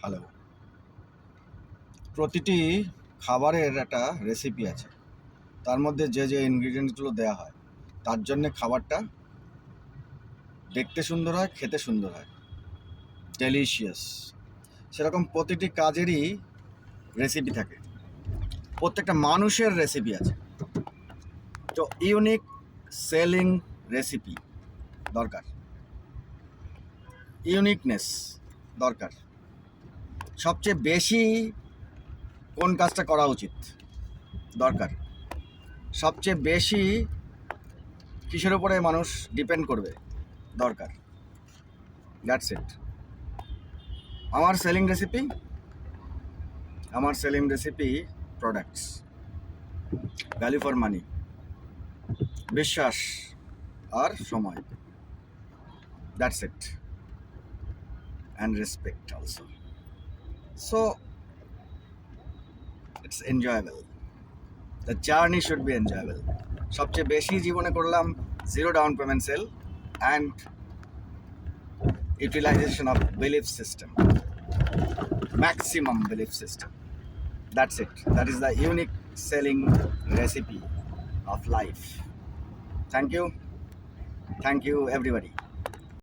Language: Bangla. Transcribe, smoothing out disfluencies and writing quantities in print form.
হ্যালো। প্রতিটি খাবারের একটা রেসিপি আছে, তার মধ্যে যে যে ইনগ্রিডিয়েন্টসগুলো দেওয়া হয় তার জন্যে খাবারটা দেখতে সুন্দর হয়, খেতে সুন্দর হয়, ডেলিশিয়াস। সেরকম প্রতিটি কাজেরই রেসিপি থাকে, প্রত্যেকটা মানুষের রেসিপি আছে। তো ইউনিক সেলিং রেসিপি দরকার, ইউনিকনেস দরকার। সবচেয়ে বেশি কোন কাজটা করা উচিত দরকার, সবচেয়ে বেশি কিসের উপরে মানুষ ডিপেন্ড করবে দরকার। That's it. আমার selling recipe products, value for money, বিশ্বাস আর সময়। That's it, and respect also. So it's enjoyable, the journey should be enjoyable. সবচেয়ে বেশি জীবনে করলাম zero down payment sale and utilization of belief system, maximum belief system. That's it. That is the unique selling recipe of life. Thank you everybody.